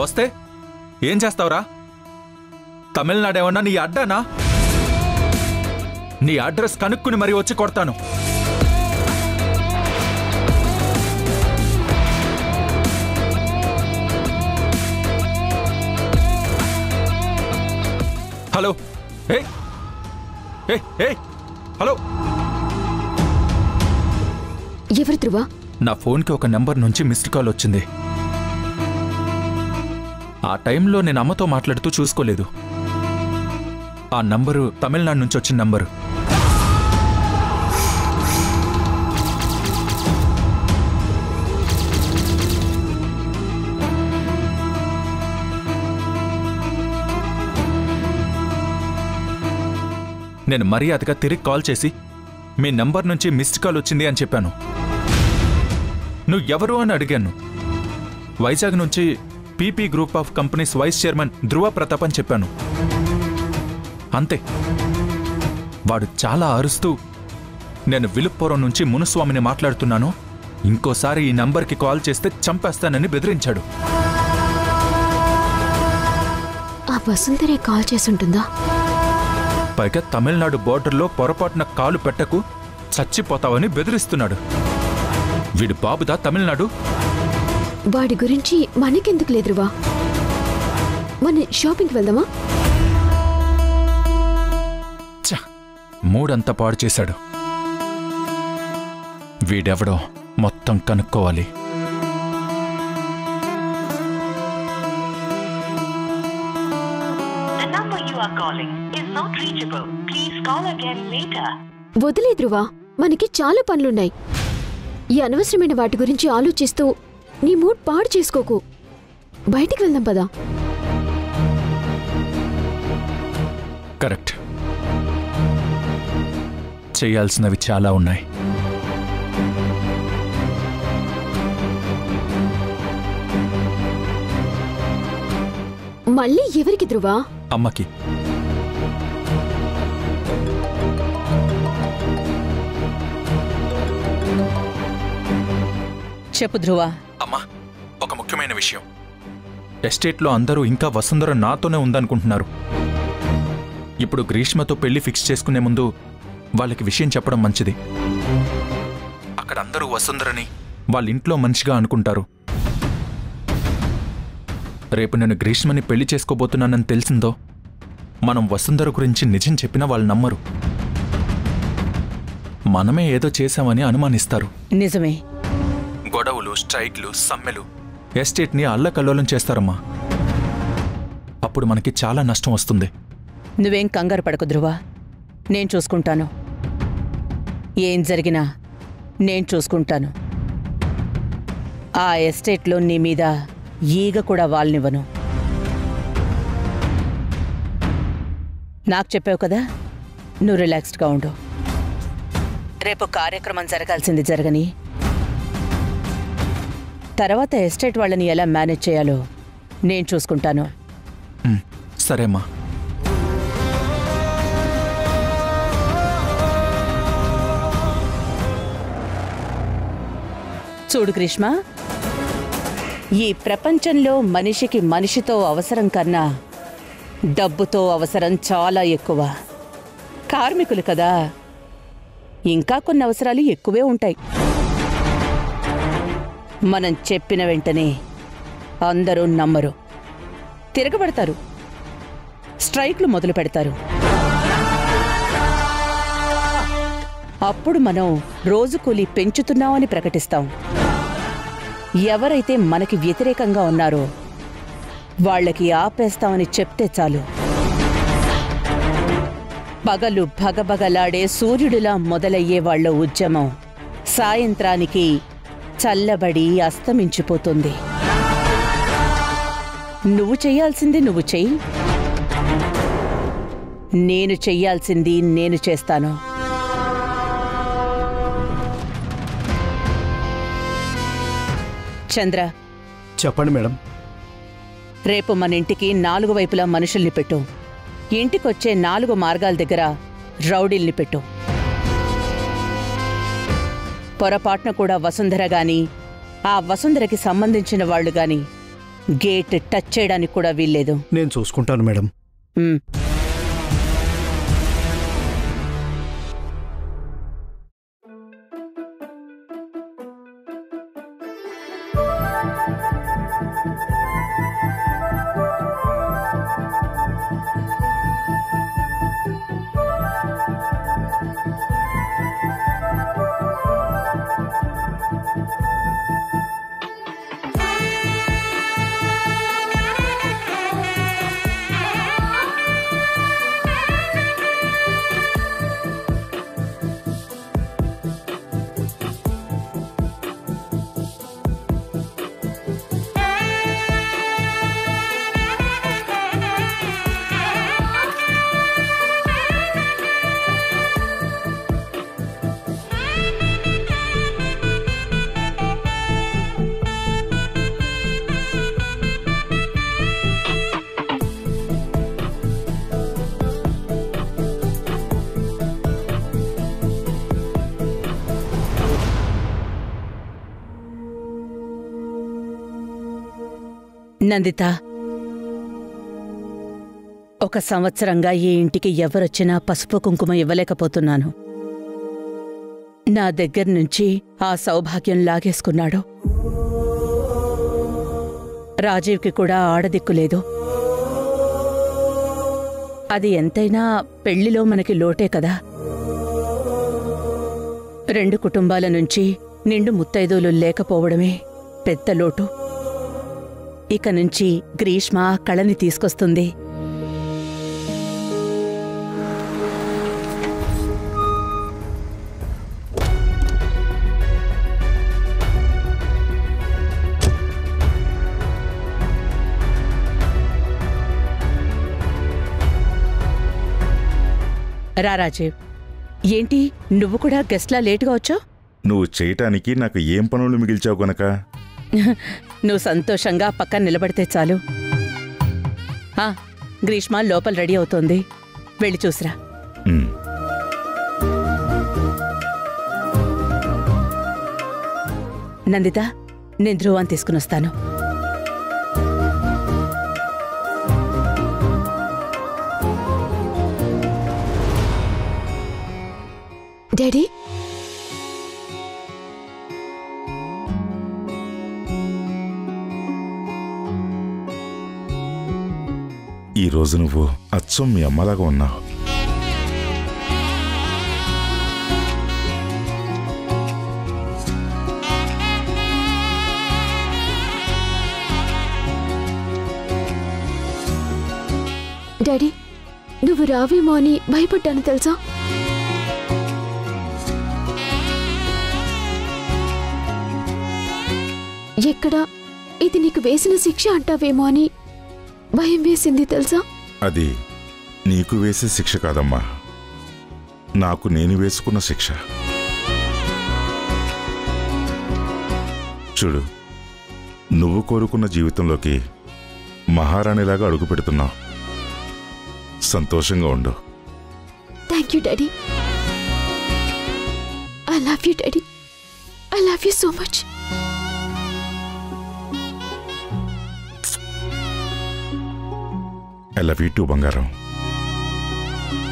వస్తే ఏం చేస్తావురా? తమిళనాడు ఏమన్నా నీ అడ్డానా? నీ అడ్రస్ కనుక్కుని మరీ వచ్చి కొడతాను. హలో హలో, ఎవరు ధ్రువ? నా ఫోన్కి ఒక నెంబర్ నుంచి మిస్డ్ కాల్ వచ్చింది. ఆ టైంలో నేను అమ్మతో మాట్లాడుతూ చూసుకోలేదు. ఆ నంబరు తమిళనాడు నుంచి వచ్చిన నంబరు. నేను మర్యాదగా తిరిగి కాల్ చేసి మీ నంబర్ నుంచి మిస్డ్ కాల్ వచ్చింది అని చెప్పాను. నువ్వు ఎవరు అని అడిగాను. వైజాగ్ నుంచి PP group of companies vice chairman Dhruva Pratap అని చెప్పాను. అంతే. వాడు చాలా అరుస్తూ, నేను విలుప్పురం నుంచి మునుస్వామిని మాట్లాడుతున్నాను, ఇంకోసారి ఈ నంబర్కి కాల్ చేస్తే చంపేస్తానని బెదిరించాడు. ఆ వసుంధరే కాల్ చేసుంటుందా? పైగా తమిళనాడు బోర్డర్లో పొరపాటున కాలు పెట్టకు, చచ్చిపోతావని బెదిరిస్తున్నాడు. వీడు బాబుదా తమిళనాడు? వాడి గురించి మనకెందుకు లేదురువా? మన షాపింగ్కి వెళ్దామా? మూడంతా పాడు చేశాడు. వీడెవడో మొత్తం కనుక్కోవాలి. వదిలే ధ్రువా, మనకి చాలా పనులున్నాయి. ఈ అనవసరమైన వాటి గురించి ఆలోచిస్తూ నీ మూడ్ పాడు చేసుకోకు. బయటికి వెళ్దాం పదా. కరెక్ట్. చేయాల్సినవి చాలా ఉన్నాయి. మళ్ళీ ఎవరికి ధ్రువా? అమ్మకి. చెప్పు ధ్రువ. అమ్మా, ఒక ముఖ్యమైన విషయం. ఎస్టేట్లో అందరూ ఇంకా వసుంధర నాతోనే ఉందనుకుంటున్నారు. ఇప్పుడు గ్రీష్మతో పెళ్లి ఫిక్స్ చేసుకునే ముందు వాళ్ళకి విషయం చెప్పడం మంచిది. అక్కడ అందరూ వసుంధరని వాళ్ళ ఇంట్లో మనిషిగా అనుకుంటారు. రేపు నేను గ్రీష్మని పెళ్లి చేసుకోబోతున్నానని తెలిసిందో, మనం వసుంధర గురించి నిజం చెప్పినా వాళ్ళు నమ్మరు. మనమే ఏదో చేశామని అనుమానిస్తారు. నిజమే. గొడవలు, స్ట్రైక్లు, సమ్మెలు ఎస్టేట్ని అల్లకల్లోలం చేస్తారమ్మా. అప్పుడు మనకి చాలా నష్టం వస్తుంది. నువ్వేం కంగారు పడకు ధ్రువ, నేను చూసుకుంటాను. ఏం జరిగినా నేను చూసుకుంటాను. ఆ ఎస్టేట్లో నీ మీద ఈగ కూడా వాల్నివ్వను. నాకు చెప్పావు కదా, నువ్వు రిలాక్స్డ్గా ఉండు. రేపు కార్యక్రమం జరగాల్సింది జరగని, తర్వాత ఎస్టేట్ వాళ్ళని ఎలా మేనేజ్ చేయాలో నేను చూసుకుంటాను. సరేమ్మా. చూడు గ్రీష్మ, ఈ ప్రపంచంలో మనిషికి మనిషితో అవసరం కన్నా డబ్బుతో అవసరం చాలా ఎక్కువ. కార్మికులు కదా, ఇంకా కొన్ని అవసరాలు ఎక్కువే ఉంటాయి. మనం చెప్పిన వెంటనే అందరూ నమ్మరు, తిరగబడతారు, స్ట్రైక్లు మొదలు పెడతారు. అప్పుడు మనం రోజు కూలీ పెంచుతున్నామని ప్రకటిస్తాం. ఎవరైతే మనకి వ్యతిరేకంగా ఉన్నారో వాళ్ళకి ఆపేస్తామని చెప్తే చాలు, పగలు భగభగలాడే సూర్యుడిలా మొదలయ్యే వాళ్ల ఉద్యమం సాయంత్రానికి చల్లబడి అస్తమించిపోతుంది. నువ్వు చెయ్యాల్సింది నువ్వు చెయ్యి, నేను చెయ్యాల్సింది నేను చేస్తాను. చంద్ర, చెప్పండి మేడం. రేపు మన ఇంటికి 4 వైపులా మనుషుల్ని పెట్టు. ఇంటికొచ్చే 4 మార్గాల దగ్గర రౌడీల్ని పెట్టు. పొరపాటున కూడా వసుంధర గాని ఆ వసుంధరకి సంబంధించిన వాళ్ళు గాని గేట్ టచ్ చేయడానికి కూడా వీల్లేదు. నేను చూసుకుంటాను మేడం. నందిత, ఒక సంవత్సరంగా ఈ ఇంటికి ఎవరొచ్చినా పసుపు కుంకుమ ఇవ్వలేకపోతున్నాను. నా దగ్గర్నుంచి ఆ సౌభాగ్యం లాగేసుకున్నాడు. రాజీవ్కి కూడా ఆడదిక్కులేదు. అది ఎంతైనా పెళ్లిలో మనకి లోటే కదా. 2 కుటుంబాల నుంచి నిండు ముత్తైదువులు లేకపోవడమే పెద్ద లోటు. ఇక నుంచి గ్రీష్మ కళని తీసుకొస్తుంది. రా రాజీవ్, ఏంటి నువ్వు కూడా గెస్ట్లా లేటుగా వచ్చావు? నువ్వు చేయటానికి నాకు ఏం పనులు మిగిల్చావు గనక. నువ్వు సంతోషంగా పక్కన నిలబడితే చాలు. గ్రీష్మ లోపల రెడీ అవుతోంది, వెళ్ళి చూసిరా. నందిత, నేను ధ్రువాన్ని తీసుకుని వస్తాను. డాడీ, ఈ రోజు నువ్వు అచ్చం మీ అమ్మలాగా ఉన్నావు. డాడీ, నువ్వు రావేమో అని భయపడ్డాను తెలుసా. ఎక్కడ ఇది నీకు వేసిన శిక్ష అంటావేమో అని భయం వేసింది తెలుసా. అది నీకు వేసే శిక్ష కాదమ్మా, నాకు నేను వేసుకున్న శిక్ష. చూడు, నువ్వు కోరుకున్న జీవితంలోకి మహారాణిలాగా అడుగు పెడుతున్నావు. సంతోషంగా ఉండు. Thank you daddy. I love you daddy. I love you so much. I love you too, బంగారం.